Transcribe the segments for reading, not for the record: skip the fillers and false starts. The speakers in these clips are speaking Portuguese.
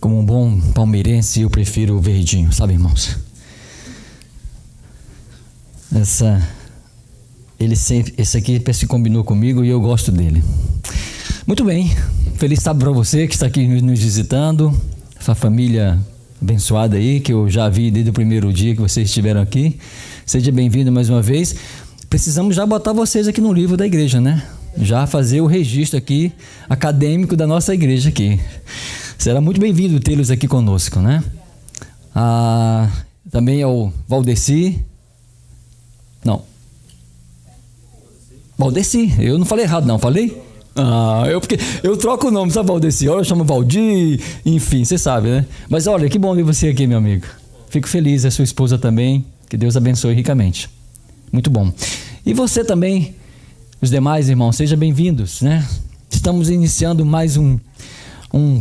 Como um bom palmeirense, eu prefiro o verdinho, sabe, irmãos? Esse aqui se combinou comigo e eu gosto dele. Muito bem, feliz sábado para você que está aqui nos visitando, essa família abençoada aí, que eu já vi desde o primeiro dia que vocês estiveram aqui. Seja bem-vindo mais uma vez. Precisamos já botar vocês aqui no livro da igreja, né? Já fazer o registro aqui, acadêmico da nossa igreja aqui. Será muito bem-vindo tê-los aqui conosco, né? Também é o Valdeci. Não. Valdeci, eu não falei errado não, falei? Porque eu troco o nome, sabe, Valdeci? Olha, eu chamo Valdir, enfim, você sabe, né? Mas olha, que bom ver você aqui, meu amigo. Fico feliz, a sua esposa também. Que Deus abençoe ricamente. Muito bom. E você também, os demais irmãos, sejam bem-vindos, né? Estamos iniciando mais um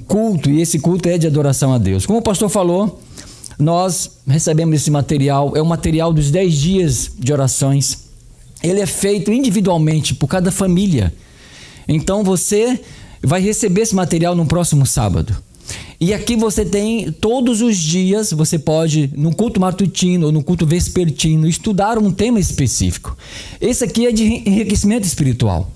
culto, e esse culto é de adoração a Deus. Como o pastor falou, nós recebemos esse material, é o material dos 10 dias de orações. Ele é feito individualmente por cada família. Então você vai receber esse material no próximo sábado. E aqui você tem, todos os dias, você pode, no culto matutino ou no culto vespertino, estudar um tema específico. Esse aqui é de enriquecimento espiritual.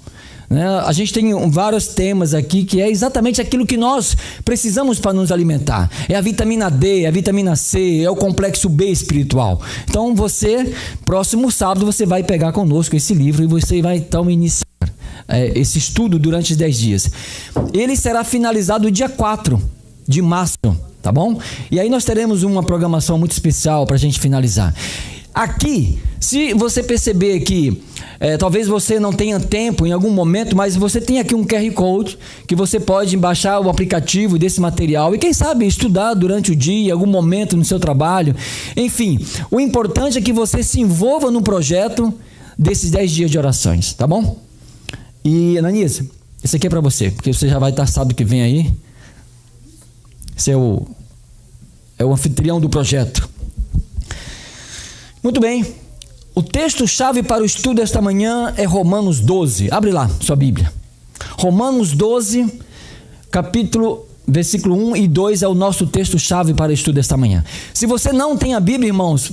A gente tem vários temas aqui que é exatamente aquilo que nós precisamos para nos alimentar. É a vitamina D, a vitamina C, é o complexo B espiritual. Então próximo sábado você vai pegar conosco esse livro e você vai então iniciar esse estudo durante os 10 dias. Ele será finalizado dia 4 de março, tá bom? E aí nós teremos uma programação muito especial para a gente finalizar. Aqui, se você perceber que talvez você não tenha tempo em algum momento, mas você tem aqui um QR Code que você pode baixar o aplicativo desse material e quem sabe estudar durante o dia, em algum momento no seu trabalho. Enfim, o importante é que você se envolva no projeto desses 10 dias de orações, tá bom? E Ananias, esse aqui é para você, porque você já vai estar sábado que vem aí. Você é o anfitrião do projeto. Muito bem. O texto-chave para o estudo esta manhã é Romanos 12. Abre lá sua Bíblia. Romanos 12, versículo 1 e 2 é o nosso texto-chave para o estudo esta manhã. Se você não tem a Bíblia, irmãos,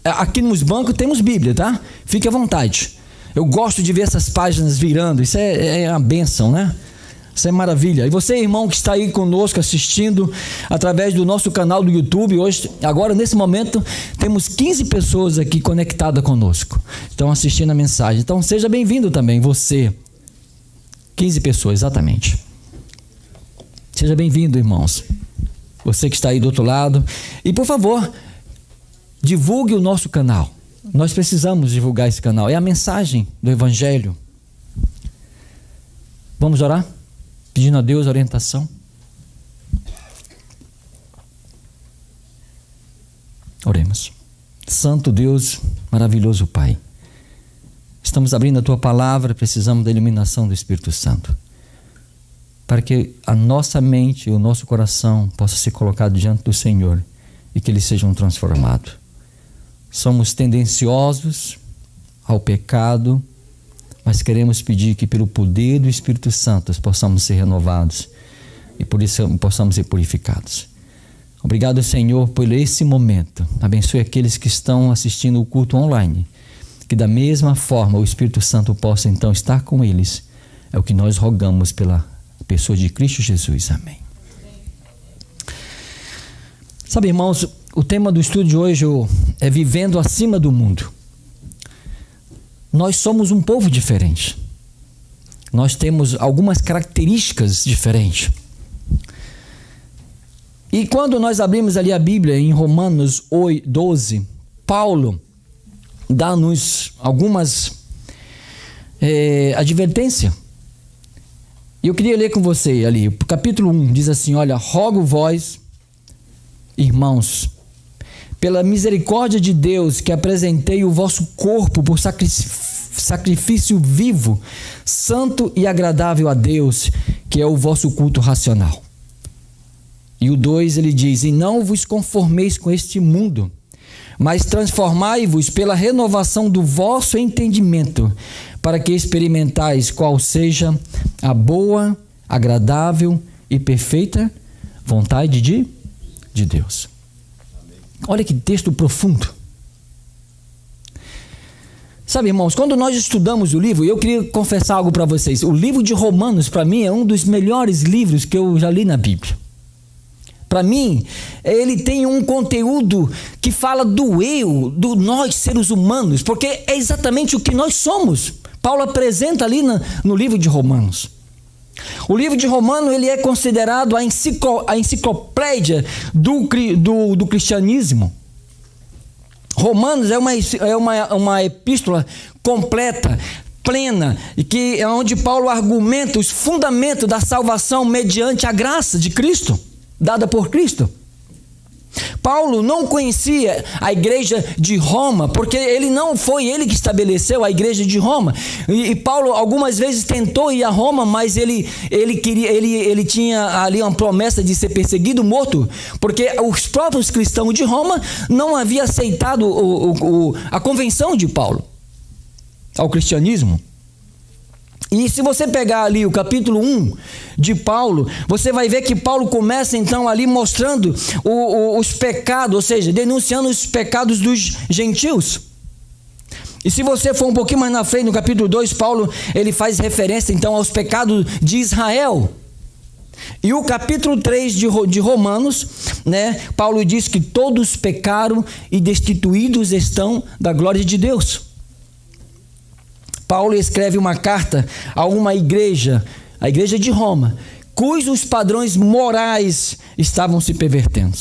aqui nos bancos temos Bíblia, tá? Fique à vontade. Eu gosto de ver essas páginas virando. Isso é uma bênção, né? Isso é maravilha. E você, irmão, que está aí conosco assistindo através do nosso canal do YouTube, hoje, agora nesse momento, temos 15 pessoas aqui conectadas conosco. Estão assistindo a mensagem. Então seja bem-vindo também, você. 15 pessoas, exatamente. Seja bem-vindo, irmãos. Você que está aí do outro lado. E por favor, divulgue o nosso canal. Nós precisamos divulgar esse canal. É a mensagem do Evangelho. Vamos orar? Pedindo a Deus orientação. Oremos. Santo Deus, maravilhoso Pai, estamos abrindo a Tua palavra, precisamos da iluminação do Espírito Santo, para que a nossa mente e o nosso coração possa ser colocado diante do Senhor e que eles sejam transformados. Somos tendenciosos ao pecado, mas queremos pedir que pelo poder do Espírito Santo possamos ser renovados e por isso possamos ser purificados. Obrigado, Senhor, por esse momento. Abençoe aqueles que estão assistindo o culto online, que da mesma forma o Espírito Santo possa então estar com eles. É o que nós rogamos pela pessoa de Cristo Jesus. Amém. Sabe, irmãos, o tema do estudo de hoje é vivendo acima do mundo. Nós somos um povo diferente. Nós temos algumas características diferentes. E quando nós abrimos ali a Bíblia em Romanos 12, Paulo dá-nos algumas advertências. E eu queria ler com você ali, capítulo 1, diz assim, olha, rogo vós, irmãos, pela misericórdia de Deus, que apresentei o vosso corpo por sacrifício vivo, santo e agradável a Deus, que é o vosso culto racional. E o 2 ele diz, e não vos conformeis com este mundo, mas transformai-vos pela renovação do vosso entendimento, para que experimentais qual seja a boa, agradável e perfeita vontade de Deus. Olha que texto profundo. Sabe, irmãos, quando nós estudamos o livro, eu queria confessar algo para vocês. O livro de Romanos, para mim, é um dos melhores livros que eu já li na Bíblia. Para mim, ele tem um conteúdo que fala do eu, do nós seres humanos, porque é exatamente o que nós somos. Paulo apresenta ali no livro de Romanos. O livro de Romanos, ele é considerado a enciclopédia do cristianismo. Romanos é uma epístola completa, plena, e que é onde Paulo argumenta os fundamentos da salvação mediante a graça de Cristo, dada por Cristo. Paulo não conhecia a igreja de Roma, porque não foi ele que estabeleceu a igreja de Roma. E Paulo algumas vezes tentou ir a Roma, mas ele tinha ali uma promessa de ser perseguido, morto, porque os próprios cristãos de Roma não haviam aceitado a convenção de Paulo ao cristianismo. E se você pegar ali o capítulo 1 de Paulo, você vai ver que Paulo começa então ali mostrando os pecados, ou seja, denunciando os pecados dos gentios. E se você for um pouquinho mais na frente, no capítulo 2, Paulo ele faz referência então aos pecados de Israel. E o capítulo 3 de Romanos, né, Paulo diz que todos pecaram e destituídos estão da glória de Deus. Paulo escreve uma carta a uma igreja, a igreja de Roma, cujos padrões morais estavam se pervertendo.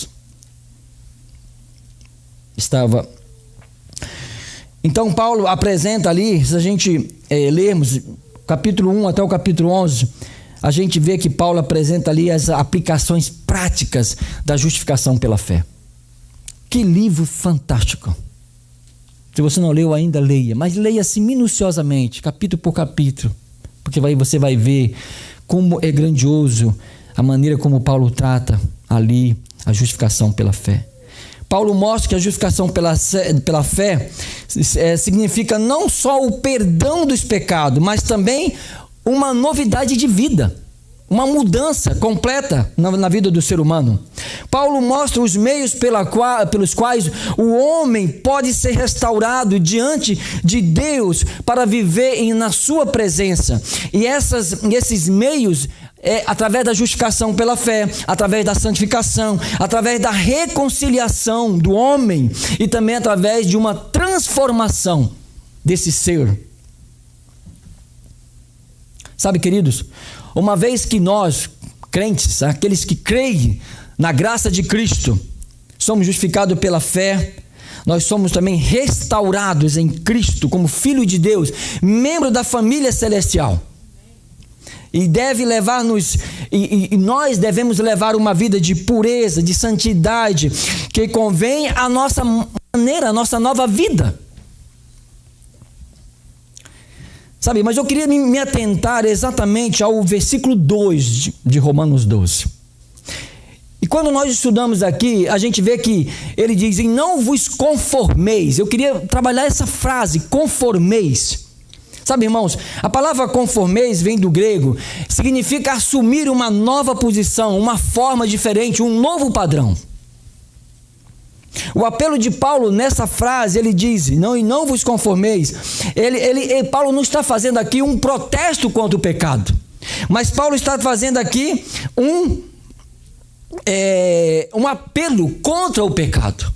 Então Paulo apresenta ali, se a gente lermos capítulo 1 até o capítulo 11, a gente vê que Paulo apresenta ali as aplicações práticas da justificação pela fé. Que livro fantástico! Se você não leu ainda, leia, mas leia assim minuciosamente, capítulo por capítulo, porque você vai ver como é grandioso a maneira como Paulo trata ali a justificação pela fé. Paulo mostra que a justificação pela fé significa não só o perdão dos pecados, mas também uma novidade de vida, uma mudança completa na vida do ser humano. Paulo mostra os meios pelos quais o homem pode ser restaurado diante de Deus para viver na sua presença. E esses meios através da justificação pela fé, através da santificação, através da reconciliação do homem e também através de uma transformação desse ser. Sabe, queridos, uma vez que nós, crentes, aqueles que creem na graça de Cristo, somos justificados pela fé, nós somos também restaurados em Cristo como filho de Deus, membro da família celestial. E nós devemos levar uma vida de pureza, de santidade, que convém à nossa maneira, à nossa nova vida. Sabe, mas eu queria me atentar exatamente ao versículo 2 de Romanos 12. E quando nós estudamos aqui, a gente vê que ele diz, e não vos conformeis. Eu queria trabalhar essa frase, conformeis. Sabe, irmãos, a palavra conformeis vem do grego, significa assumir uma nova posição, uma forma diferente, um novo padrão. O apelo de Paulo nessa frase, ele diz, não vos conformeis. Paulo não está fazendo aqui um protesto contra o pecado, mas Paulo está fazendo aqui um apelo contra o pecado.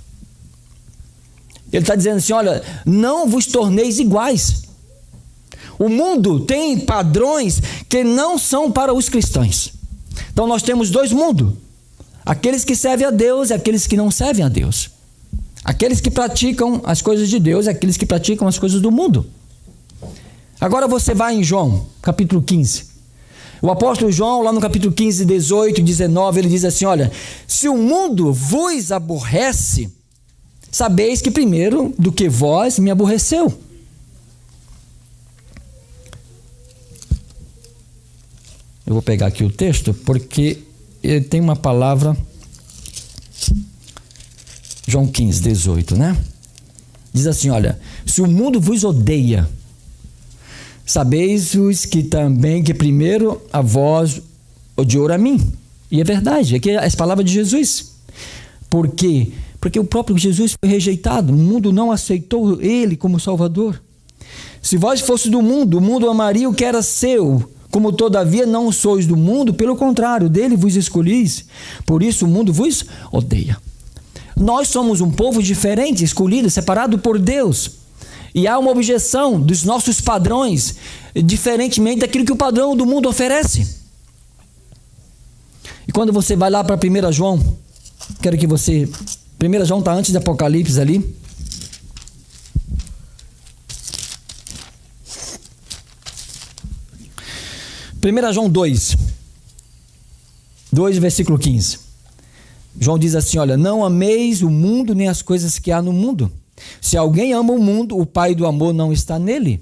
Ele está dizendo assim, olha, não vos torneis iguais. O mundo tem padrões que não são para os cristãos. Então nós temos dois mundos. Aqueles que servem a Deus e aqueles que não servem a Deus. Aqueles que praticam as coisas de Deus e aqueles que praticam as coisas do mundo. Agora você vai em João, capítulo 15. O apóstolo João, lá no capítulo 15, 18 e 19, ele diz assim, olha, se o mundo vos aborrece, sabeis que primeiro do que vós me aborreceu. Eu vou pegar aqui o texto, porque ele tem uma palavra, João 15, 18, né? Diz assim, olha, se o mundo vos odeia, sabeis-vos que também que primeiro a vós odiou a mim. E é verdade, aqui é as palavras de Jesus. Por quê? Porque o próprio Jesus foi rejeitado, o mundo não aceitou ele como Salvador. Se vós fosse do mundo, o mundo amaria o que era seu. Como todavia não sois do mundo, pelo contrário, dele vos escolhis. Por isso o mundo vos odeia. Nós somos um povo diferente, escolhido, separado por Deus. E há uma objeção dos nossos padrões, diferentemente daquilo que o padrão do mundo oferece. E quando você vai lá para 1 João, quero que você... 1 João está antes de Apocalipse ali. João 2, versículo 15. João diz assim, olha, não ameis o mundo nem as coisas que há no mundo. Se alguém ama o mundo, o pai do amor não está nele.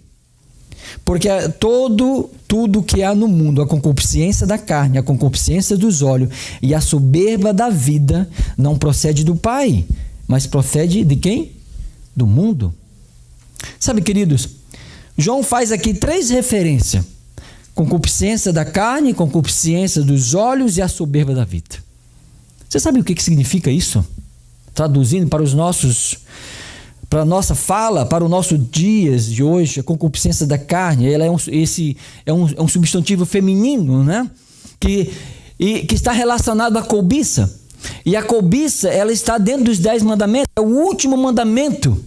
Porque tudo que há no mundo, a concupiscência da carne, a concupiscência dos olhos e a soberba da vida, não procede do Pai, mas procede de quem? Do mundo. Sabe, queridos, João faz aqui 3 referências. Concupiscência da carne, concupiscência dos olhos e a soberba da vida. Você sabe o que significa isso? Traduzindo para a nossa fala, para os nossos dias de hoje, a concupiscência da carne, ela é um substantivo feminino, né? Que está relacionado à cobiça. E a cobiça, ela está dentro dos 10 mandamentos, é o último mandamento.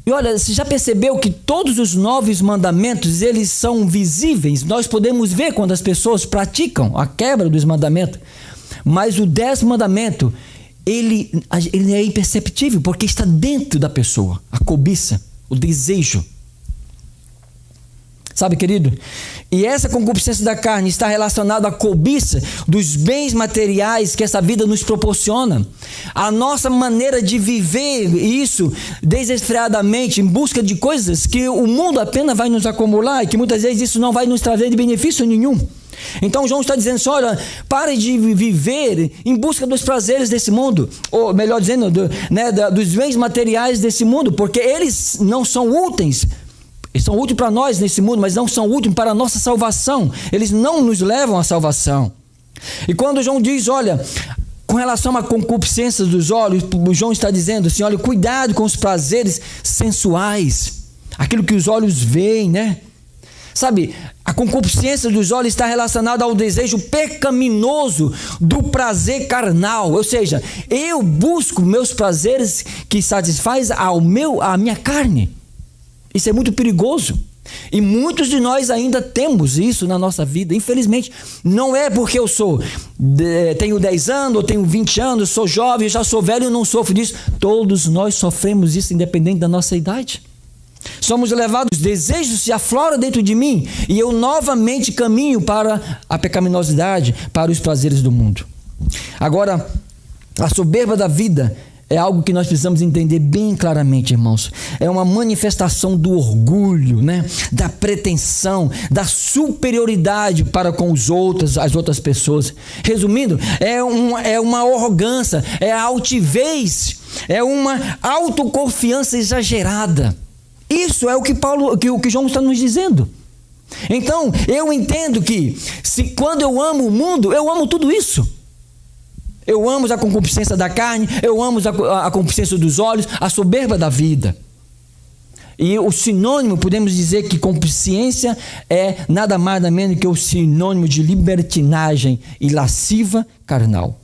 E olha, você já percebeu que todos os 9 mandamentos, eles são visíveis? Nós podemos ver quando as pessoas praticam a quebra dos mandamentos. Mas o 10º mandamento, ele é imperceptível, porque está dentro da pessoa, a cobiça, o desejo. Sabe, querido? E essa concupiscência da carne está relacionada à cobiça dos bens materiais que essa vida nos proporciona. A nossa maneira de viver isso desesperadamente, em busca de coisas que o mundo apenas vai nos acumular e que muitas vezes isso não vai nos trazer de benefício nenhum. Então João está dizendo assim, olha, pare de viver em busca dos prazeres desse mundo, ou melhor dizendo, dos bens materiais desse mundo, porque eles não são úteis. Eles são úteis para nós nesse mundo, mas não são úteis para a nossa salvação. Eles não nos levam à salvação. E quando João diz, olha, com relação à concupiscência dos olhos, João está dizendo assim, olha, cuidado com os prazeres sensuais, aquilo que os olhos veem, né? Sabe, a concupiscência dos olhos está relacionada ao desejo pecaminoso do prazer carnal. Ou seja, eu busco meus prazeres que satisfaz a minha carne. Isso é muito perigoso. E muitos de nós ainda temos isso na nossa vida. Infelizmente, não é porque eu tenho 10 anos, ou tenho 20 anos, sou jovem, já sou velho e não sofro disso. Todos nós sofremos isso, independente da nossa idade. Somos levados, os desejos se afloram dentro de mim e eu novamente caminho para a pecaminosidade, para os prazeres do mundo. Agora, a soberba da vida é algo que nós precisamos entender bem claramente, irmãos. É uma manifestação do orgulho, né? Da pretensão, da superioridade para com as outras pessoas. Resumindo, é uma arrogância, é a altivez, é uma autoconfiança exagerada. Isso é o que João está nos dizendo. Então, eu entendo que quando eu amo o mundo, eu amo tudo isso. Eu amo a concupiscência da carne, eu amo a concupiscência dos olhos, a soberba da vida. E o sinônimo, podemos dizer que concupiscência é nada mais nada menos que o sinônimo de libertinagem e lasciva carnal.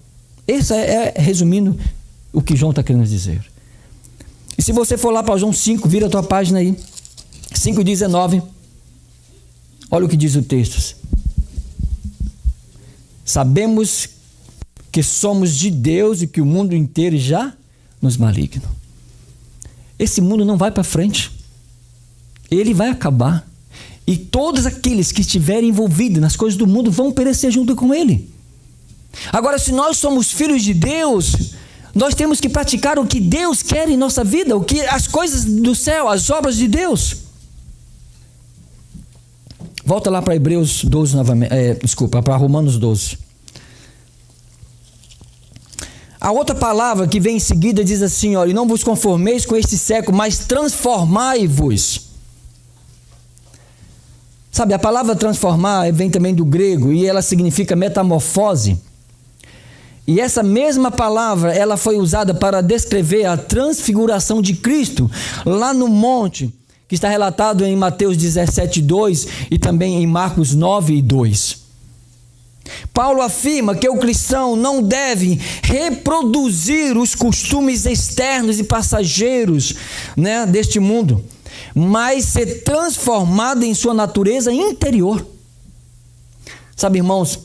Esse resumindo, o que João está querendo dizer. E se você for lá para João 5, vira a tua página aí, 5,19, olha o que diz o texto. Sabemos que somos de Deus e que o mundo inteiro já nos maligna. Esse mundo não vai para frente. Ele vai acabar. E todos aqueles que estiverem envolvidos nas coisas do mundo vão perecer junto com ele. Agora, se nós somos filhos de Deus, nós temos que praticar o que Deus quer em nossa vida, as coisas do céu, as obras de Deus. Volta lá para Hebreus 12 novamente, para Romanos 12. A outra palavra que vem em seguida diz assim, olha, não vos conformeis com este século, mas transformai-vos. Sabe, a palavra transformar vem também do grego e ela significa metamorfose. E essa mesma palavra, ela foi usada para descrever a transfiguração de Cristo lá no monte, que está relatado em Mateus 17:2 e também em Marcos 9:2. Paulo afirma que o cristão não deve reproduzir os costumes externos e passageiros, né, deste mundo, mas ser transformado em sua natureza interior. Sabe, irmãos,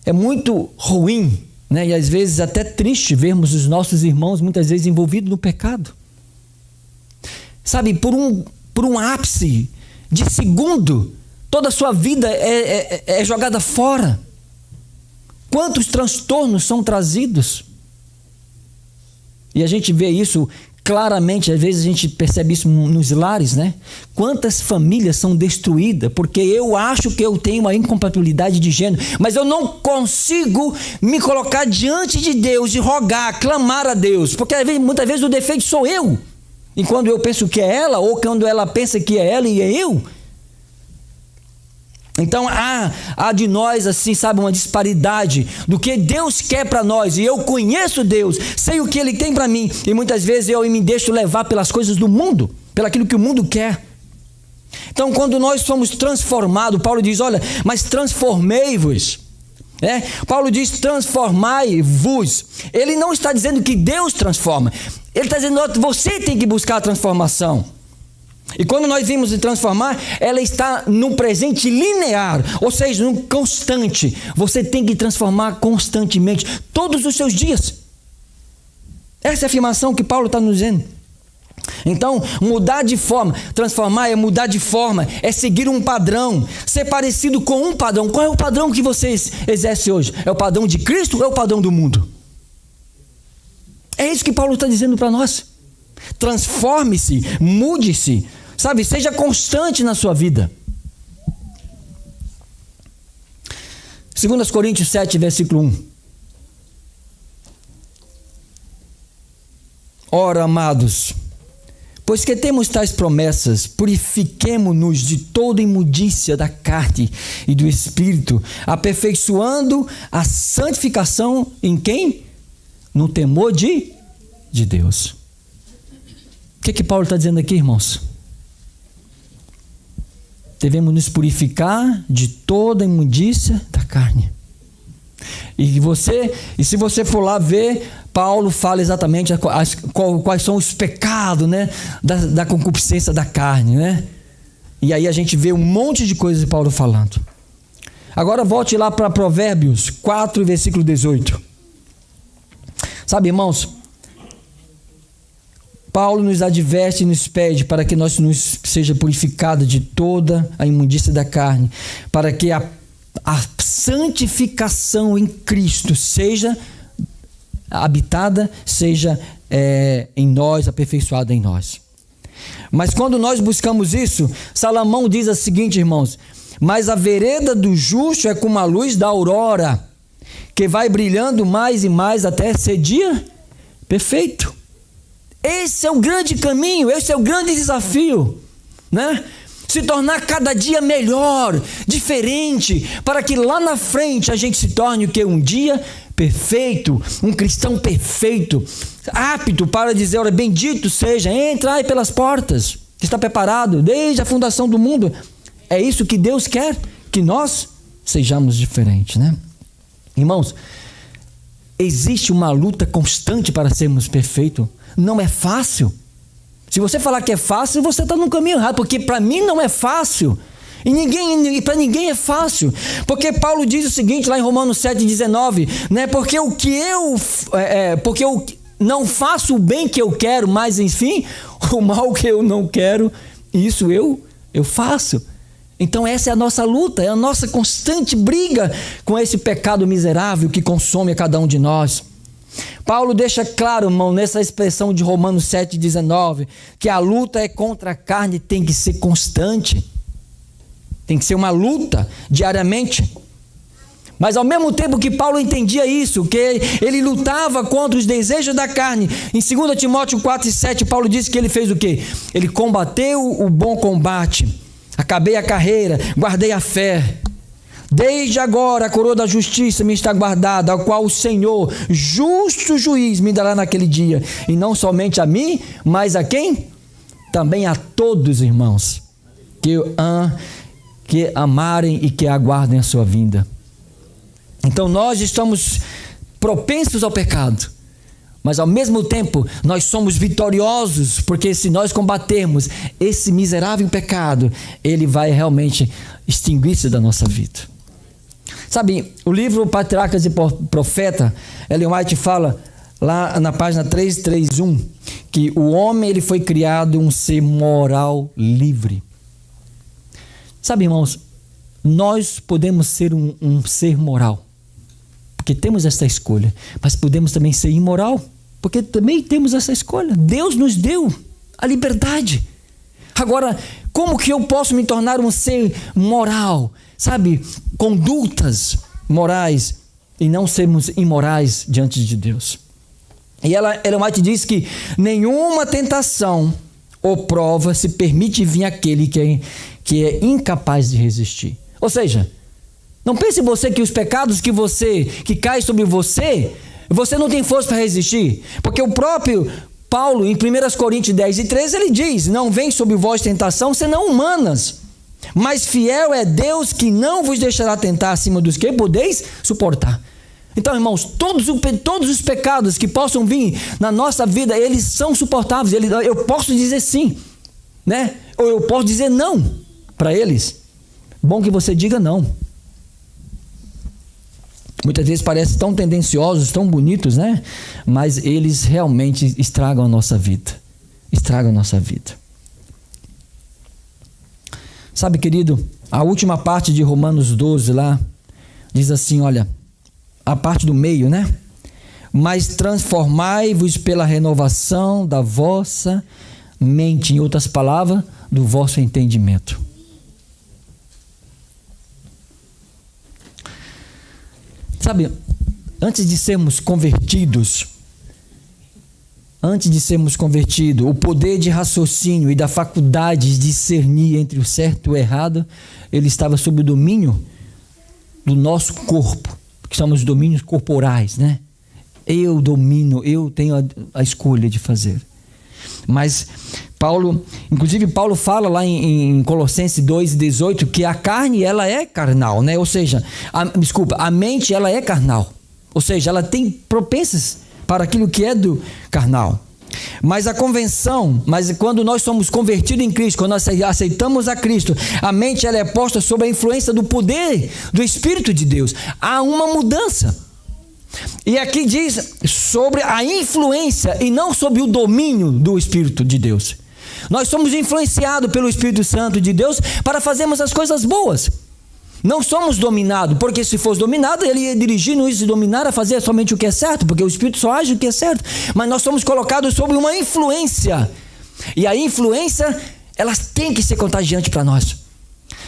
é muito ruim, né, e às vezes até triste vermos os nossos irmãos muitas vezes envolvidos no pecado. Sabe, por um ápice de segundo, toda a sua vida é jogada fora. Quantos transtornos são trazidos? E a gente vê isso claramente, às vezes a gente percebe isso nos lares, né? Quantas famílias são destruídas porque eu acho que eu tenho uma incompatibilidade de gênero, mas eu não consigo me colocar diante de Deus e rogar, clamar a Deus, porque muitas vezes o defeito sou eu. E quando eu penso que é ela, ou quando ela pensa que é ela e é eu. Então há de nós, assim, sabe, uma disparidade do que Deus quer para nós. E eu conheço Deus, sei o que Ele tem para mim. E muitas vezes eu me deixo levar pelas coisas do mundo, pelaquilo que o mundo quer. Então quando nós somos transformados, Paulo diz, olha, mas transformei-vos. Paulo diz transformai-vos. Ele não está dizendo que Deus transforma. Ele está dizendo que você tem que buscar a transformação. E quando nós vimos de transformar, ela está no presente linear, ou seja, no constante. Você tem que transformar constantemente, todos os seus dias. Essa é a afirmação que Paulo está nos dizendo. Então, mudar de forma, transformar é mudar de forma, é seguir um padrão, ser parecido com um padrão. Qual é o padrão que você exerce hoje? É o padrão de Cristo ou é o padrão do mundo? É isso que Paulo está dizendo para nós. Transforme-se, mude-se, sabe? Seja constante na sua vida. 2 Coríntios 7, versículo 1. Ora, amados, pois que temos tais promessas, purifiquemo-nos de toda imundícia da carne e do espírito, aperfeiçoando a santificação em quem? No temor de Deus. O que Paulo está dizendo aqui, irmãos? Devemos nos purificar de toda imundícia da carne. E se você for lá ver, Paulo fala exatamente quais são os pecados, né, da concupiscência da carne, né? E aí a gente vê um monte de coisas de Paulo falando. Agora volte lá para Provérbios 4, versículo 18. Sabe, irmãos, Paulo nos adverte e nos pede para que nós nos seja purificado de toda a imundícia da carne, para que a santificação em Cristo seja habitada, seja em nós, aperfeiçoada em nós. Mas quando nós buscamos isso, Salomão diz o seguinte, irmãos: mas a vereda do justo é como a luz da aurora, que vai brilhando mais e mais até ser dia perfeito. Esse é o grande caminho, esse é o grande desafio, né? Se tornar cada dia melhor, diferente, para que lá na frente a gente se torne o que? Um dia perfeito, um cristão perfeito, apto para dizer, olha, bendito seja, entrai pelas portas, que está preparado desde a fundação do mundo. É isso que Deus quer, que nós sejamos diferentes, né? Irmãos, existe uma luta constante para sermos perfeitos. Não é fácil. Se você falar que é fácil, você está no caminho errado, porque para mim não é fácil. E para ninguém é fácil. Porque Paulo diz o seguinte lá em Romanos 7,19, né? Porque eu não faço o bem que eu quero, mas enfim, o mal que eu não quero, isso eu faço. Então essa é a nossa luta, é a nossa constante briga com esse pecado miserável que consome a cada um de nós. Paulo deixa claro, irmão, nessa expressão de Romanos 7,19, que a luta é contra a carne, tem que ser constante. Tem que ser uma luta diariamente. Mas ao mesmo tempo que Paulo entendia isso, que ele lutava contra os desejos da carne, em 2 Timóteo 4,7, Paulo disse que ele fez o quê? Ele combateu o bom combate. Acabei a carreira, guardei a fé. Desde agora a coroa da justiça me está guardada, a qual o Senhor, justo juiz, me dará naquele dia. E não somente a mim, mas a quem? Também a todos, irmãos, que amarem e que aguardem a sua vinda. Então nós estamos propensos ao pecado, mas ao mesmo tempo nós somos vitoriosos, porque se nós combatermos esse miserável pecado, ele vai realmente extinguir-se da nossa vida. Sabe, o livro Patriarcas e Profeta, Ellen White fala lá na página 331, que o homem ele foi criado um ser moral livre. Sabe, irmãos, nós podemos ser um ser moral, porque temos essa escolha, mas podemos também ser imoral, porque também temos essa escolha. Deus nos deu a liberdade. Agora, como que eu posso me tornar um ser moral? Sabe, condutas morais e não sermos imorais diante de Deus. E Ellen White diz que nenhuma tentação ou prova se permite vir àquele que é incapaz de resistir. Ou seja, não pense você que os pecados que caem sobre você não tem força para resistir. Porque o próprio Paulo, em 1 Coríntios 10:13, ele diz: não vem sobre vós tentação, senão humanas. Mas fiel é Deus que não vos deixará tentar acima dos que podeis suportar. Então, irmãos, todos os pecados que possam vir na nossa vida, eles são suportáveis. Eu posso dizer sim, né? Ou eu posso dizer não para eles. Bom que você diga não. Muitas vezes parecem tão tendenciosos, tão bonitos, né? Mas eles realmente estragam a nossa vida. Estragam a nossa vida. Sabe, querido, a última parte de Romanos 12 lá, diz assim, olha, a parte do meio, né? Mas transformai-vos pela renovação da vossa mente, em outras palavras, do vosso entendimento. Sabe, antes de sermos convertidos, o poder de raciocínio e da faculdade de discernir entre o certo e o errado, ele estava sob o domínio do nosso corpo, que são os domínios corporais, né? Eu domino, eu tenho a escolha de fazer. Mas inclusive Paulo fala lá em Colossenses 2:18 que a carne ela é carnal, né? Ou seja, a mente ela é carnal. Ou seja, ela tem propensas para aquilo que é do carnal. Mas quando nós somos convertidos em Cristo, quando nós aceitamos a Cristo, a mente ela é posta sob a influência do poder do Espírito de Deus. Há uma mudança. E aqui diz sobre a influência e não sobre o domínio do Espírito de Deus. Nós somos influenciados pelo Espírito Santo de Deus para fazermos as coisas boas. Não somos dominados, porque se fosse dominado, ele ia dirigir-nos e dominar a fazer somente o que é certo, porque o Espírito só age o que é certo. Mas nós somos colocados sob uma influência. E a influência, elas têm que ser contagiante para nós.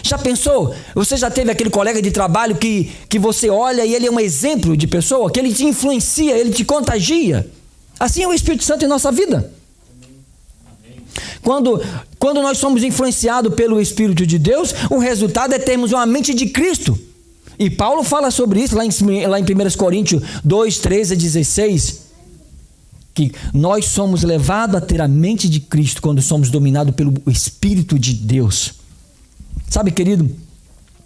Já pensou? Você já teve aquele colega de trabalho que você olha e ele é um exemplo de pessoa, que ele te influencia, ele te contagia? Assim é o Espírito Santo em nossa vida. Quando nós somos influenciados pelo Espírito de Deus, o resultado é termos uma mente de Cristo. E Paulo fala sobre isso lá em 1 Coríntios 2:13-16, que nós somos levados a ter a mente de Cristo quando somos dominados pelo Espírito de Deus. Sabe, querido,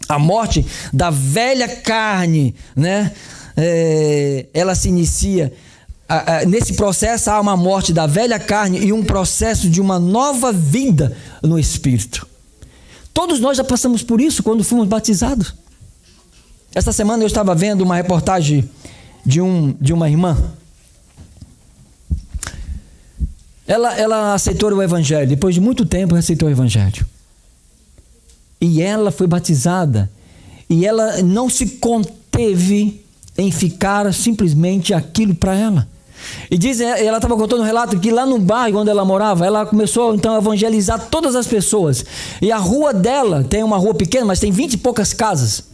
a morte da velha carne, né? Ela se inicia. Nesse processo há uma morte da velha carne e um processo de uma nova vida no Espírito. Todos nós já passamos por isso quando fomos batizados. Esta semana eu estava vendo uma reportagem de uma irmã. Ela aceitou o Evangelho, depois de muito tempo aceitou o Evangelho. E ela foi batizada e ela não se conteve em ficar simplesmente aquilo para ela. E ela estava contando um relato que lá no bairro onde ela morava, ela começou então a evangelizar todas as pessoas. E a rua dela, tem uma rua pequena, mas tem 20 e poucas casas.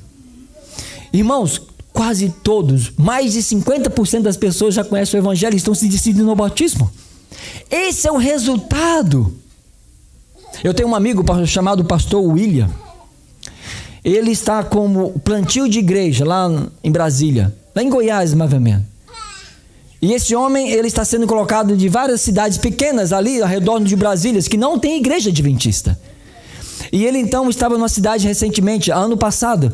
Irmãos, quase todos, mais de 50% das pessoas já conhecem o evangelho e estão se decidindo no batismo. Esse é o resultado. Eu tenho um amigo chamado pastor William. Ele está como plantio de igreja lá em Brasília, lá em Goiás, mais ou menos. E esse homem, ele está sendo colocado de várias cidades pequenas ali ao redor de Brasília, que não tem igreja adventista. E ele então estava numa cidade recentemente, ano passado.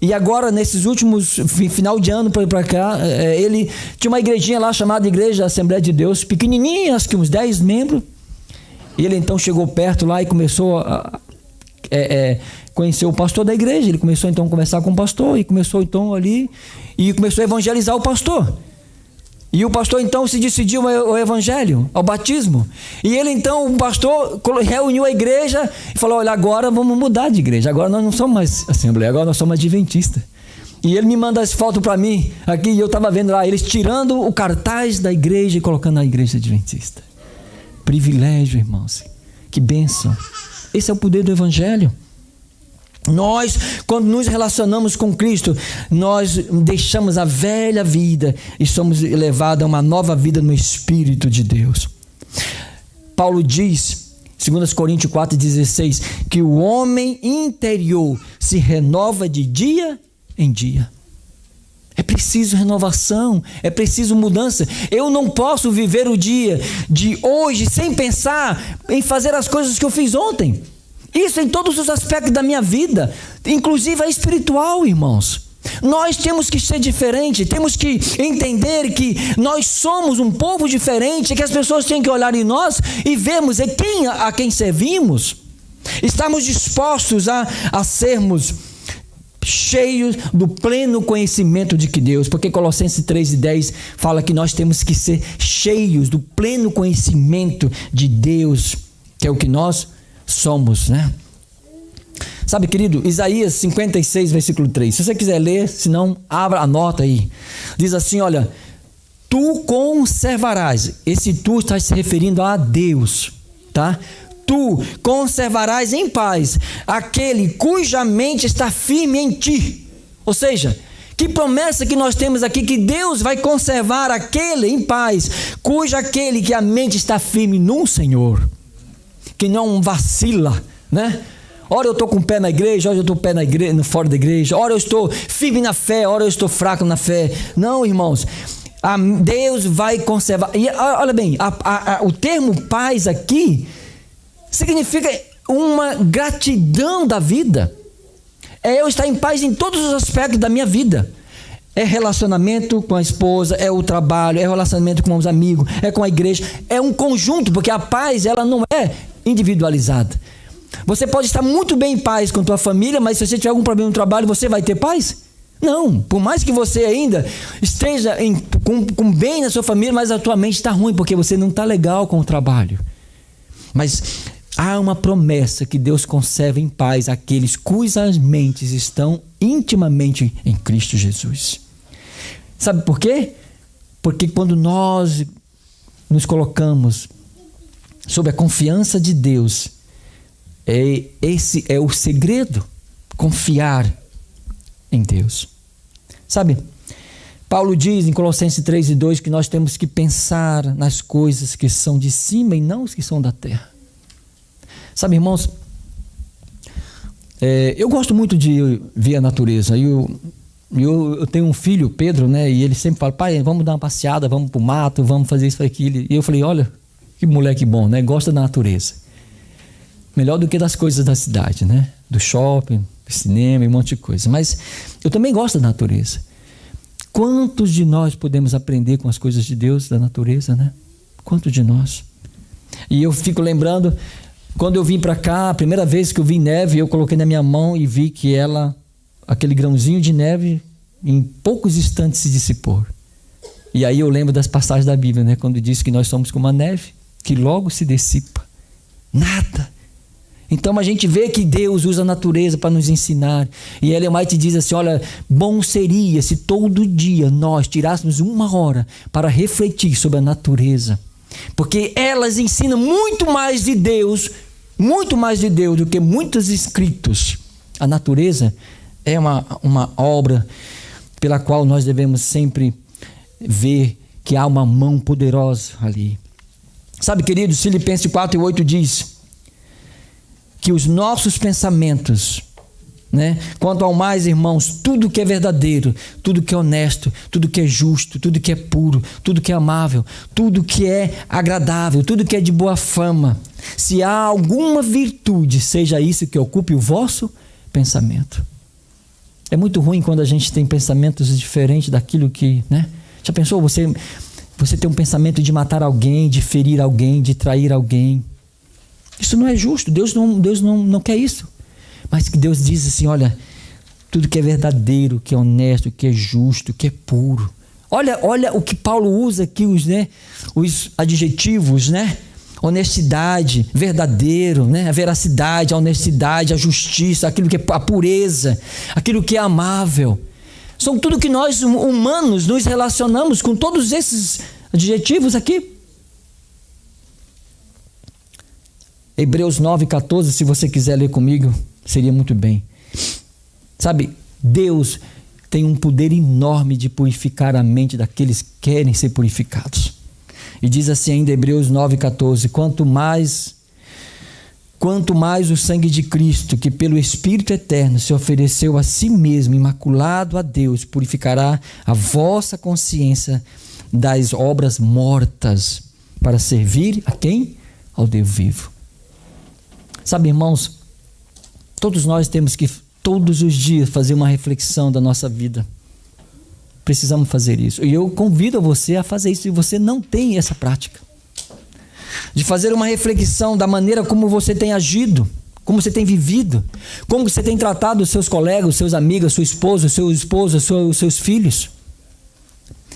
E agora, nesses últimos, final de ano para cá, ele tinha uma igrejinha lá chamada Igreja Assembleia de Deus, pequenininha, acho que uns 10 membros. E ele então chegou perto lá e começou a conhecer o pastor da igreja. Ele começou então a conversar com o pastor e começou então ali e começou a evangelizar o pastor. E o pastor então se decidiu ao evangelho, ao batismo. E ele então, o pastor reuniu a igreja e falou: olha, agora vamos mudar de igreja. Agora nós não somos mais assembleia, agora nós somos adventistas. E ele me manda as fotos para mim aqui, e eu estava vendo lá, eles tirando o cartaz da igreja e colocando na igreja adventista. Privilégio, irmãos. Que bênção. Esse é o poder do evangelho. Nós, quando nos relacionamos com Cristo, nós deixamos a velha vida e somos levados a uma nova vida no Espírito de Deus. Paulo diz, 2 Coríntios 4,16, que o homem interior se renova de dia em dia. É preciso renovação, é preciso mudança. Eu não posso viver o dia de hoje sem pensar em fazer as coisas que eu fiz ontem. Isso em todos os aspectos da minha vida, inclusive a espiritual, irmãos. Nós temos que ser diferente, temos que entender que nós somos um povo diferente, que as pessoas têm que olhar em nós e vermos a quem servimos. Estamos dispostos a sermos cheios do pleno conhecimento de que Deus, porque Colossenses 3:10 fala que nós temos que ser cheios do pleno conhecimento de Deus, que é o que nós somos, né? Sabe, querido, Isaías 56, versículo 3. Se você quiser ler, se não, anota aí. Diz assim, olha: tu conservarás. Esse tu está se referindo a Deus, tá? Tu conservarás em paz aquele cuja mente está firme em ti. Ou seja, que promessa que nós temos aqui, que Deus vai conservar aquele em paz, aquele que a mente está firme no Senhor, que não vacila, né? Ora eu estou com o pé na igreja, ora eu estou com o pé na igreja, fora da igreja, ora eu estou firme na fé, ora eu estou fraco na fé. Não, irmãos, Deus vai conservar. E olha bem, o termo paz aqui significa uma gratidão da vida. É eu estar em paz em todos os aspectos da minha vida. É relacionamento com a esposa, é o trabalho, é relacionamento com os amigos, é com a igreja. É um conjunto, porque a paz, ela não é individualizada. Você pode estar muito bem em paz com a tua família, mas se você tiver algum problema no trabalho, você vai ter paz? Não. Por mais que você ainda esteja com bem na sua família, mas a tua mente está ruim, porque você não está legal com o trabalho. Mas há uma promessa que Deus conserva em paz aqueles cujas mentes estão intimamente em Cristo Jesus. Sabe por quê? Porque quando nós nos colocamos sob a confiança de Deus, esse é o segredo, confiar em Deus. Sabe, Paulo diz em Colossenses 3:2 que nós temos que pensar nas coisas que são de cima e não as que são da terra. Sabe, irmãos, eu gosto muito de ver a natureza. Eu tenho um filho, Pedro, né? E ele sempre fala: pai, vamos dar uma passeada, vamos pro mato, vamos fazer isso e aquilo. E eu falei: olha, que moleque bom, né? Gosta da natureza. Melhor do que das coisas da cidade, né? Do shopping, do cinema e um monte de coisa. Mas eu também gosto da natureza. Quantos de nós podemos aprender com as coisas de Deus, da natureza, né? Quantos de nós? E eu fico lembrando, quando eu vim para cá, a primeira vez que eu vi neve, eu coloquei na minha mão e vi que aquele grãozinho de neve, em poucos instantes se dissipou. E aí eu lembro das passagens da Bíblia, né? Quando diz que nós somos como a neve, que logo se dissipa. Nada. Então a gente vê que Deus usa a natureza para nos ensinar. E Ellen White diz assim: olha, bom seria se todo dia nós tirássemos 1 hora para refletir sobre a natureza. Porque elas ensinam muito mais de Deus do que muitos escritos. A natureza é uma obra pela qual nós devemos sempre ver que há uma mão poderosa ali. Sabe, queridos, Filipenses 4:8 diz que os nossos pensamentos, né? Quanto ao mais, irmãos, tudo que é verdadeiro, tudo que é honesto, tudo que é justo, tudo que é puro, tudo que é amável, tudo que é agradável, tudo que é de boa fama, se há alguma virtude, seja isso que ocupe o vosso pensamento. É muito ruim quando a gente tem pensamentos diferentes daquilo que, né? Já pensou você ter um pensamento de matar alguém, de ferir alguém, de trair alguém? Isso não é justo. Deus não quer isso. Mas que Deus diz assim, olha, tudo que é verdadeiro, que é honesto, que é justo, que é puro. Olha o que Paulo usa aqui, os adjetivos, né? Honestidade, verdadeiro, né? A veracidade, a honestidade, a justiça, aquilo que é a pureza, aquilo que é amável. São tudo que nós humanos nos relacionamos com todos esses adjetivos aqui. Hebreus 9,14, se você quiser ler comigo, seria muito bem. Sabe, Deus tem um poder enorme de purificar a mente daqueles que querem ser purificados. E diz assim ainda Hebreus 9,14, quanto mais o sangue de Cristo, que pelo Espírito Eterno se ofereceu a si mesmo, imaculado a Deus, purificará a vossa consciência das obras mortas, para servir a quem? Ao Deus vivo. Sabe, irmãos, todos nós temos que todos os dias fazer uma reflexão da nossa vida. Precisamos fazer isso. E eu convido você a fazer isso se você não tem essa prática. De fazer uma reflexão da maneira como você tem agido, como você tem vivido, como você tem tratado os seus colegas, os seus amigos, sua esposa, seu esposo, os seus filhos.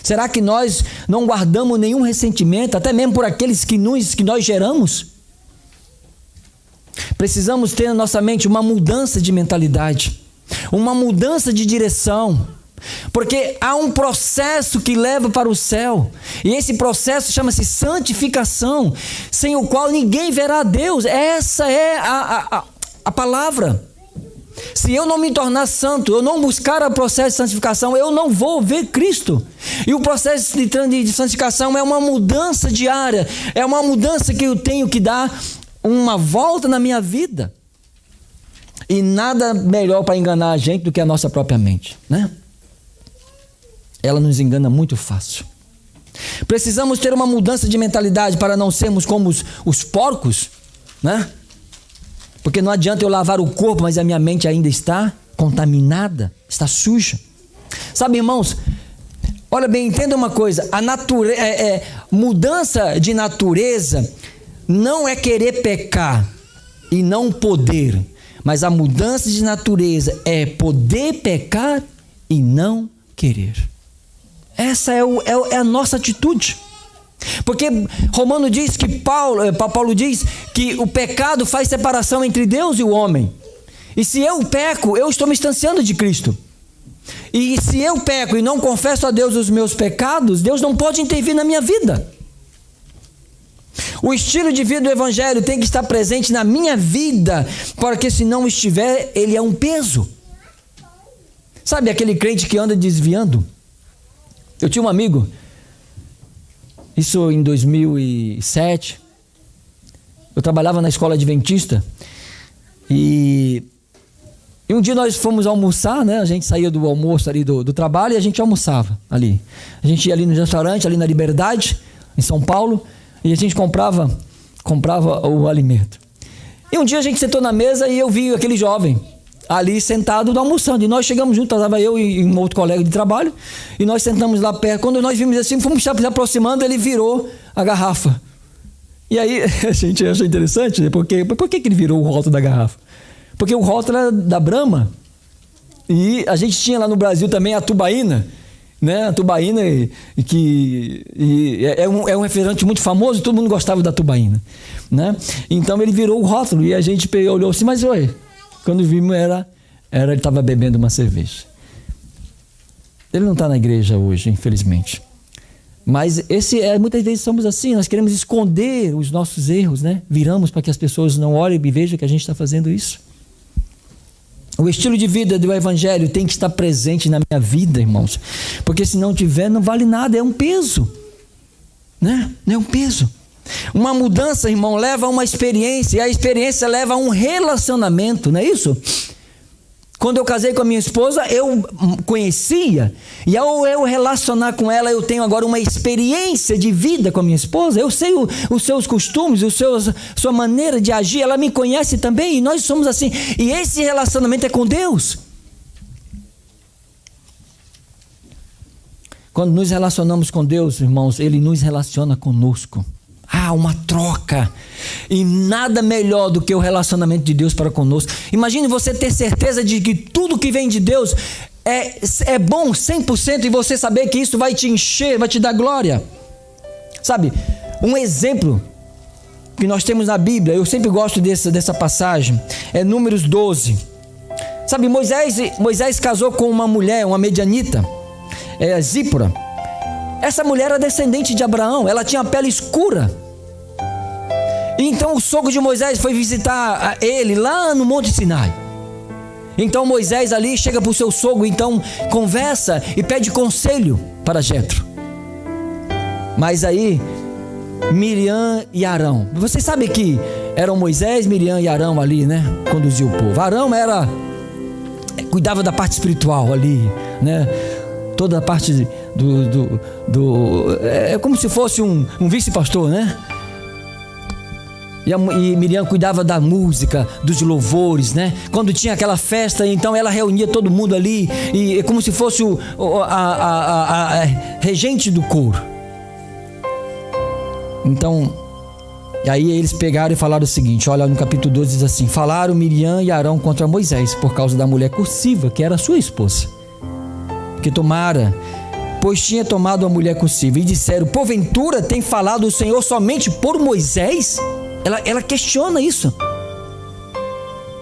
Será que nós não guardamos nenhum ressentimento, até mesmo por aqueles que nós geramos? Precisamos ter na nossa mente uma mudança de mentalidade, uma mudança de direção, porque há um processo que leva para o céu, e esse processo chama-se santificação, sem o qual ninguém verá a Deus. Essa é a palavra. Se eu não me tornar santo, eu não buscar o processo de santificação, eu não vou ver Cristo. E o processo de santificação é uma mudança diária, é uma mudança que eu tenho que dar uma volta na minha vida. E nada melhor para enganar a gente do que a nossa própria mente, né? Ela nos engana muito fácil. Precisamos ter uma mudança de mentalidade para não sermos como os porcos, né? Porque não adianta eu lavar o corpo, mas a minha mente ainda está contaminada, está suja. Sabe, irmãos, olha bem, entenda uma coisa, mudança de natureza não é querer pecar e não poder, mas a mudança de natureza é poder pecar e não querer. Essa é a nossa atitude. Porque Romano diz que Paulo diz que o pecado faz separação entre Deus e o homem. E se eu peco, eu estou me distanciando de Cristo. E se eu peco e não confesso a Deus os meus pecados, Deus não pode intervir na minha vida. O estilo de vida do Evangelho tem que estar presente na minha vida, porque se não estiver, ele é um peso. Sabe aquele crente que anda desviando? Eu tinha um amigo, isso em 2007, eu trabalhava na escola adventista, e um dia nós fomos almoçar, né? A gente saía do almoço ali do trabalho e a gente almoçava ali. A gente ia ali no restaurante, ali na Liberdade, em São Paulo, e a gente comprava o alimento. E um dia a gente sentou na mesa e eu vi aquele jovem ali sentado almoçando, e nós chegamos juntos, estava eu e um outro colega de trabalho, e nós sentamos lá perto. Quando nós vimos assim, fomos se aproximando, ele virou a garrafa. E aí a gente achou interessante, né? Por que ele virou o rótulo da garrafa? Porque o rótulo era da Brahma, e a gente tinha lá no Brasil também a tubaína, né? A tubaína é um refrigerante muito famoso, todo mundo gostava da tubaína, né? Então ele virou o rótulo, e a gente olhou assim, mas oi, quando vimos ele estava bebendo uma cerveja. Ele não está na igreja hoje, infelizmente. Mas muitas vezes somos assim, nós queremos esconder os nossos erros, né? Viramos para que as pessoas não olhem e vejam que a gente está fazendo isso. O estilo de vida do Evangelho tem que estar presente na minha vida, irmãos. Porque se não tiver, não vale nada, é um peso, né? É um peso. Uma mudança, irmão, leva a uma experiência, e a experiência leva a um relacionamento, não é isso? Quando eu casei com a minha esposa, eu conhecia, e ao eu relacionar com ela, eu tenho agora uma experiência de vida com a minha esposa. Eu sei os seus costumes, sua maneira de agir, ela me conhece também, e nós somos assim. E esse relacionamento é com Deus. Quando nos relacionamos com Deus, irmãos, Ele nos relaciona conosco. Há uma troca, e nada melhor do que o relacionamento de Deus para conosco. Imagine você ter certeza de que tudo que vem de Deus é bom 100%, e você saber que isso vai te encher, vai te dar glória. Sabe, um exemplo que nós temos na Bíblia, eu sempre gosto dessa passagem, é Números 12. Sabe, Moisés casou com uma mulher, uma medianita, Zípora. Essa mulher era descendente de Abraão, ela tinha a pele escura. Então o sogro de Moisés foi visitar ele lá no Monte Sinai. Então Moisés ali chega para o seu sogro, então conversa e pede conselho para Jetro. Mas aí Miriam e Arão, você sabe que eram Moisés, Miriam e Arão ali, né? Conduziu o povo. Arão cuidava da parte espiritual ali, né? Toda a parte é como se fosse um vice-pastor, né? E Miriam cuidava da música, dos louvores, né? Quando tinha aquela festa, então ela reunia todo mundo ali, e como se fosse a regente do coro. Então, e aí eles pegaram e falaram o seguinte, olha, no capítulo 12 diz assim: falaram Miriam e Arão contra Moisés, por causa da mulher cursiva, que era sua esposa, que pois tinha tomado a mulher cursiva, e disseram: porventura tem falado o Senhor somente por Moisés? Ela questiona isso.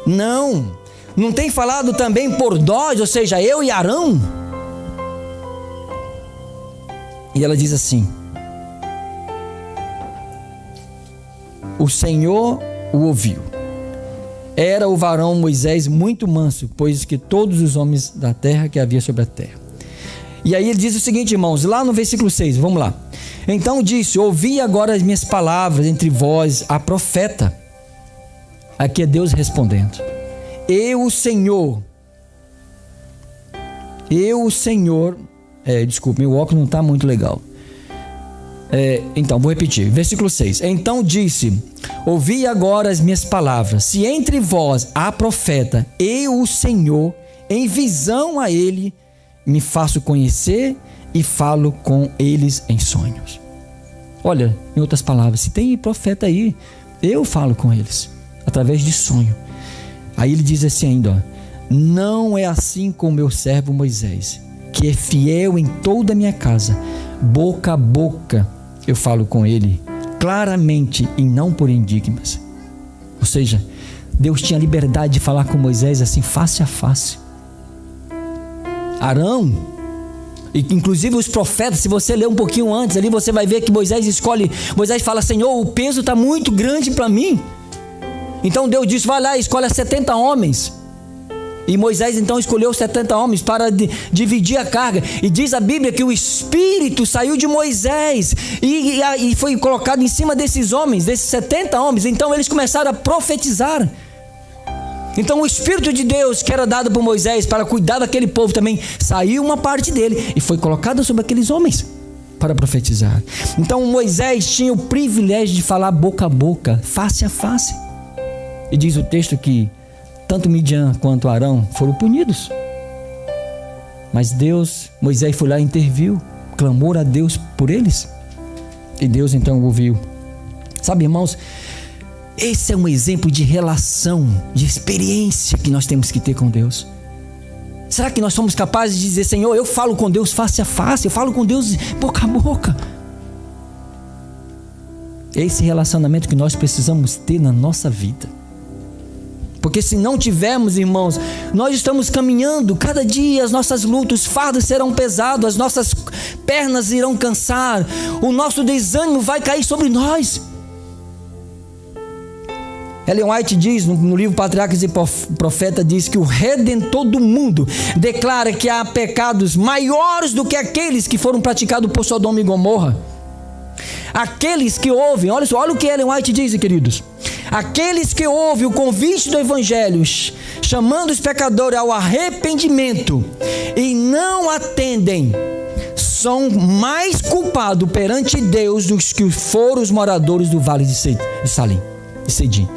Não tem falado também por nós, ou seja, eu e Arão? E ela diz assim: o Senhor o ouviu. Era o varão Moisés muito manso, pois que todos os homens da terra que havia sobre a terra. E aí ele diz o seguinte, irmãos, lá no versículo 6, vamos lá. Então disse: ouvi agora as minhas palavras entre vós, a profeta. Aqui é Deus respondendo: eu, o Senhor, desculpe, meu óculos não está muito legal. Então, vou repetir, versículo 6. Então disse: ouvi agora as minhas palavras, se entre vós há profeta, eu, o Senhor, em visão a ele, me faço conhecer e falo com eles em sonhos. Olha, em outras palavras, se tem profeta aí, eu falo com eles, através de sonho. Aí ele diz assim ainda, ó: não é assim com o meu servo Moisés, que é fiel em toda a minha casa, boca a boca eu falo com ele, claramente e não por enigmas. Ou seja, Deus tinha liberdade de falar com Moisés assim, face a face. Arão, e inclusive os profetas, se você ler um pouquinho antes ali, você vai ver que Moisés fala: Senhor, o peso está muito grande para mim. Então Deus disse: vai lá e escolhe 70 homens. E Moisés então escolheu 70 homens para dividir a carga. E diz a Bíblia que o Espírito saiu de Moisés e foi colocado em cima desses homens, desses 70 homens. Então eles começaram a profetizar. Então o Espírito de Deus, que era dado por Moisés para cuidar daquele povo, também saiu uma parte dele e foi colocada sobre aqueles homens para profetizar. Então Moisés tinha o privilégio de falar boca a boca, face a face. E diz o texto que tanto Midian quanto Arão foram punidos. Mas Moisés foi lá e interviu, clamou a Deus por eles. E Deus então ouviu. Sabe, irmãos, esse é um exemplo de relação, de experiência que nós temos que ter com Deus. Será que nós somos capazes de dizer: Senhor, eu falo com Deus face a face, eu falo com Deus boca a boca? É esse relacionamento que nós precisamos ter na nossa vida. Porque se não tivermos, irmãos, nós estamos caminhando, cada dia as nossas lutas, os fardos serão pesados, as nossas pernas irão cansar, o nosso desânimo vai cair sobre nós. Ellen White diz no livro Patriarcas e Profeta, diz que o Redentor do mundo declara que há pecados maiores do que aqueles que foram praticados por Sodoma e Gomorra. aqueles que ouvem, olha só, olha o que Ellen White diz, queridos. Aqueles que ouvem o convite do Evangelho, chamando os pecadores ao arrependimento e não atendem, são mais culpados perante Deus do que foram os moradores do vale de Cedim.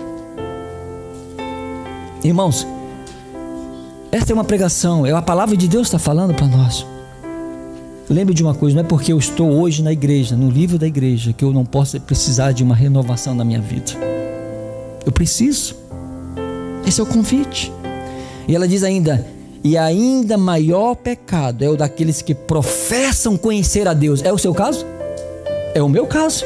Irmãos, esta é uma pregação, a palavra de Deus está falando para nós. Lembre de uma coisa, não é porque eu estou hoje na igreja, no livro da igreja, que eu não posso precisar de uma renovação na minha vida. Eu preciso. Esse é o convite. E ela diz ainda: e ainda maior pecado é o daqueles que professam conhecer a Deus. É o seu caso? É o meu caso.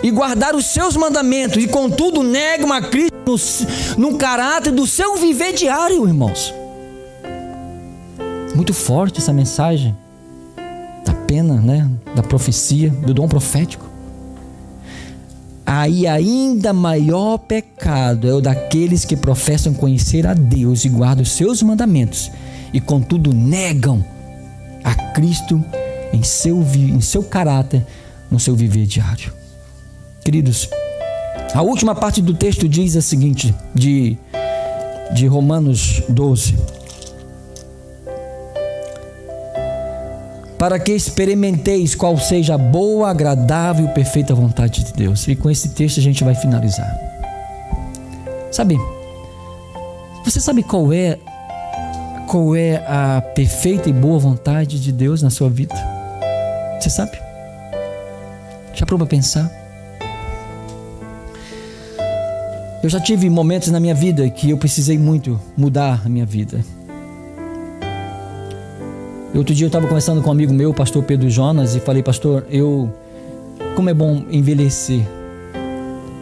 E guardar os seus mandamentos, e contudo negam a Cristo no caráter do seu viver diário, irmãos. Muito forte essa mensagem da pena, né? Da profecia, do dom profético. Aí ainda maior pecado é o daqueles que professam conhecer a Deus e guardam os seus mandamentos, e contudo negam a Cristo em seu caráter, no seu viver diário. Queridos, a última parte do texto diz a seguinte, de Romanos 12: para que experimenteis qual seja a boa, agradável e perfeita vontade de Deus. E com esse texto a gente vai finalizar. Você sabe qual é a perfeita e boa vontade de Deus na sua vida? Você sabe? Já parou para pensar? Eu já tive momentos na minha vida que eu precisei muito mudar a minha vida. Outro dia eu estava conversando com um amigo meu, o pastor Pedro Jonas, e falei: pastor, como é bom envelhecer.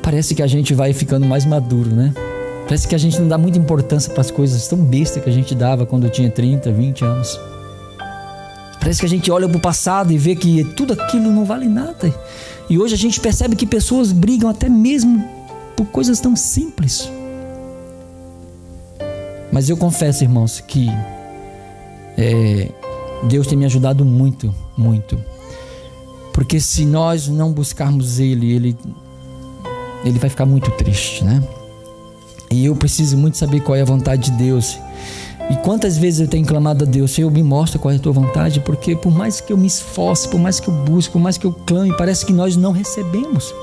Parece que a gente vai ficando mais maduro, né? Parece que a gente não dá muita importância para as coisas tão bestas que a gente dava quando tinha 30, 20 anos. Parece que a gente olha para o passado e vê que tudo aquilo não vale nada. E hoje a gente percebe que pessoas brigam até mesmo por coisas tão simples. Mas eu confesso, irmãos, que Deus tem me ajudado muito, muito. Porque se nós não buscarmos Ele vai ficar muito triste, né? E eu preciso muito saber qual é a vontade de Deus. E quantas vezes eu tenho clamado a Deus: Senhor, me mostra qual é a tua vontade. Porque por mais que eu me esforce, por mais que eu busque, por mais que eu clame, parece que nós não recebemos.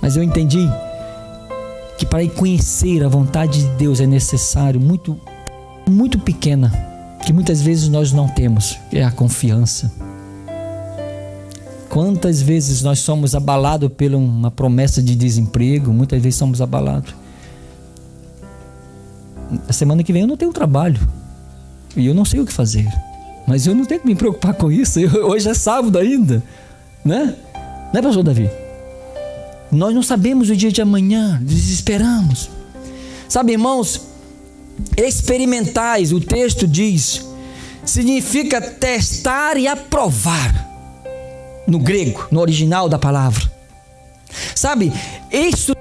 Mas eu entendi que para conhecer a vontade de Deus é necessário muito, muito pequena, que muitas vezes nós não temos, é a confiança. Quantas vezes nós somos abalados por uma promessa de desemprego, muitas vezes somos abalados. A semana que vem eu não tenho trabalho, e eu não sei o que fazer, mas eu não tenho que me preocupar com isso. Hoje é sábado ainda, né? Não é, pastor Davi? Nós não sabemos o dia de amanhã, desesperamos. Sabe, irmãos, experimentais, o texto diz, significa testar e aprovar. No grego, no original da palavra. Sabe, isso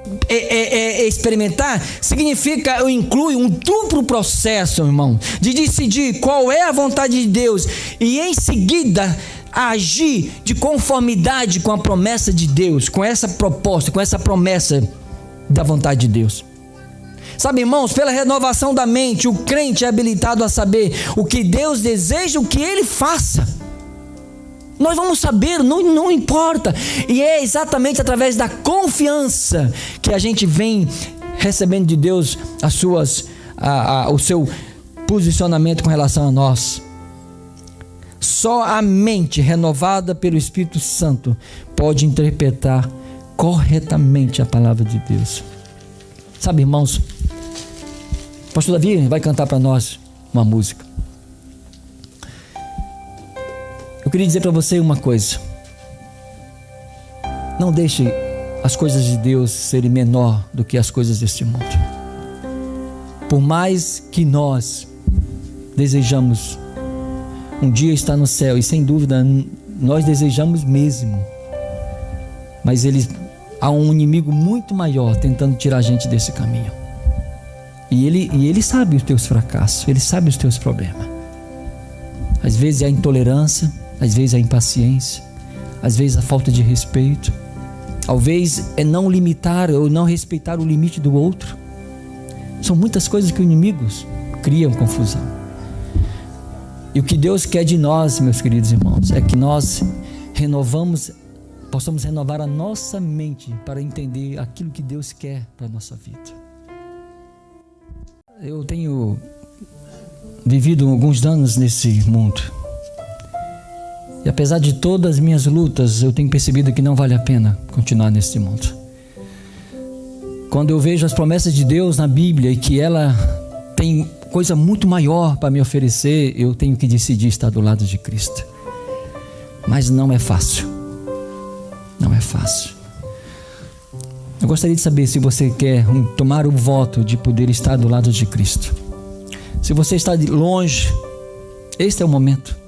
experimentar significa, inclui um duplo processo, irmão, de decidir qual é a vontade de Deus e em seguida agir de conformidade com a promessa de Deus, com essa proposta, com essa promessa da vontade de Deus. Sabe, irmãos, pela renovação da mente, o crente é habilitado a saber o que Deus deseja, o que Ele faça. Nós vamos saber, não importa. E é exatamente através da confiança que a gente vem recebendo de Deus o seu posicionamento com relação a nós. Só a mente renovada pelo Espírito Santo pode interpretar corretamente a palavra de Deus. Sabe, irmãos, o pastor Davi vai cantar para nós uma música. Eu queria dizer para você uma coisa: não deixe as coisas de Deus serem menor do que as coisas deste mundo. Por mais que nós desejamos um dia estar no céu, e sem dúvida nós desejamos mesmo, mas há um inimigo muito maior tentando tirar a gente desse caminho. E ele sabe os teus fracassos, ele sabe os teus problemas. Às vezes é a intolerância, às vezes é a impaciência, às vezes a falta de respeito, talvez é não limitar ou não respeitar o limite do outro. São muitas coisas que os inimigos criam confusão. E o que Deus quer de nós, meus queridos irmãos, é que nós possamos renovar a nossa mente para entender aquilo que Deus quer para a nossa vida. Eu tenho vivido alguns anos nesse mundo, e apesar de todas as minhas lutas, eu tenho percebido que não vale a pena continuar nesse mundo. Quando eu vejo as promessas de Deus na Bíblia e que ela tem coisa muito maior para me oferecer, eu tenho que decidir estar do lado de Cristo. Mas não é fácil. Não é fácil. Eu gostaria de saber se você quer tomar o voto de poder estar do lado de Cristo. Se você está longe, este é o momento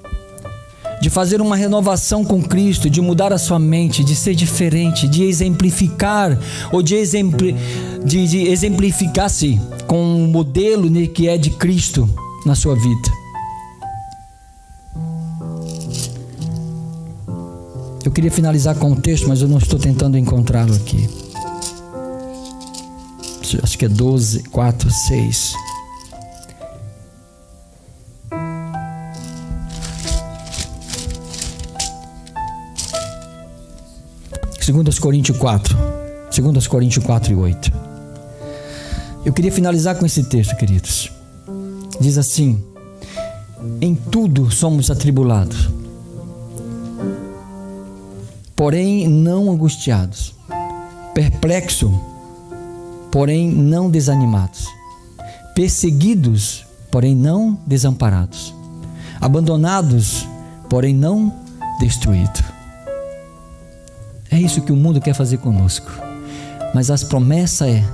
de fazer uma renovação com Cristo, de mudar a sua mente, de ser diferente, de exemplificar, ou de exemplificar-se com um modelo que é de Cristo na sua vida. Eu queria finalizar com um texto, mas eu não estou tentando encontrá-lo aqui. Acho que é 12, 4, 6. Segundas Coríntios 4 e 8. Eu queria finalizar com esse texto, queridos. Diz assim: em tudo somos atribulados, porém não angustiados, perplexos, porém não desanimados, perseguidos, porém não desamparados, abandonados, porém não destruídos. É isso que o mundo quer fazer conosco. Mas as promessas é: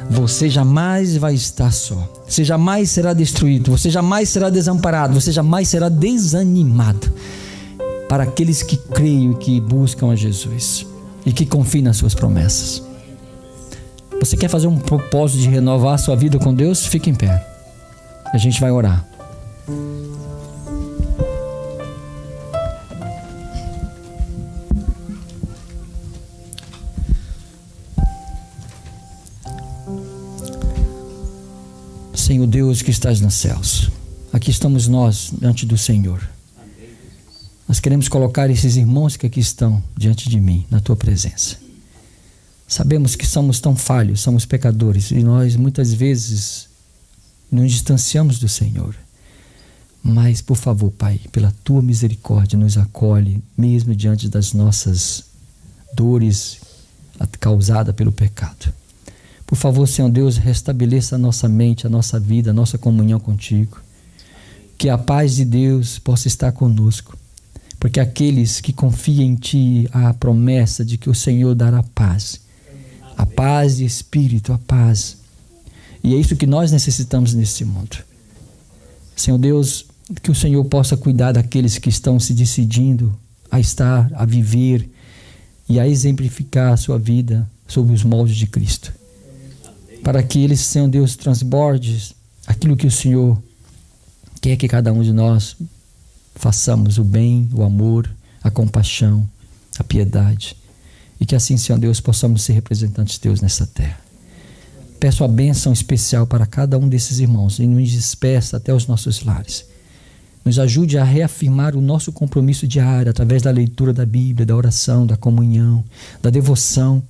você jamais vai estar só. Você jamais será destruído. Você jamais será desamparado. Você jamais será desanimado. Para aqueles que creem e que buscam a Jesus e que confiam nas suas promessas. Você quer fazer um propósito de renovar a sua vida com Deus? Fique em pé. A gente vai orar. Senhor Deus que estás nos céus, aqui estamos nós diante do Senhor. Nós queremos colocar esses irmãos que aqui estão diante de mim, na tua presença. Sabemos que somos tão falhos, somos pecadores, e nós muitas vezes nos distanciamos do Senhor. Mas, por favor, Pai, pela tua misericórdia, nos acolhe, mesmo diante das nossas dores causadas pelo pecado. Por favor, Senhor Deus, restabeleça a nossa mente, a nossa vida, a nossa comunhão contigo. Que a paz de Deus possa estar conosco. Porque aqueles que confiam em Ti, há a promessa de que o Senhor dará paz. A paz de espírito, a paz. E é isso que nós necessitamos nesse mundo. Senhor Deus, que o Senhor possa cuidar daqueles que estão se decidindo a estar, a viver e a exemplificar a sua vida sob os moldes de Cristo. Para que eles, Senhor Deus, transborde aquilo que o Senhor quer que cada um de nós façamos: o bem, o amor, a compaixão, a piedade. E que assim, Senhor Deus, possamos ser representantes de Deus nessa terra. Peço a bênção especial para cada um desses irmãos e nos despeça até os nossos lares. Nos ajude a reafirmar o nosso compromisso diário através da leitura da Bíblia, da oração, da comunhão, da devoção,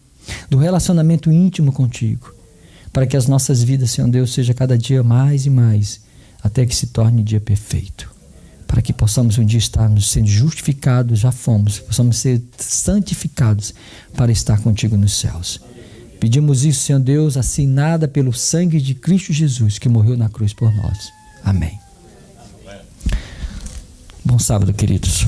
do relacionamento íntimo contigo. Para que as nossas vidas, Senhor Deus, seja cada dia mais e mais, até que se torne um dia perfeito. Para que possamos um dia estarmos sendo justificados, já fomos, possamos ser santificados para estar contigo nos céus. Pedimos isso, Senhor Deus, assinada pelo sangue de Cristo Jesus, que morreu na cruz por nós. Amém. Bom sábado, queridos.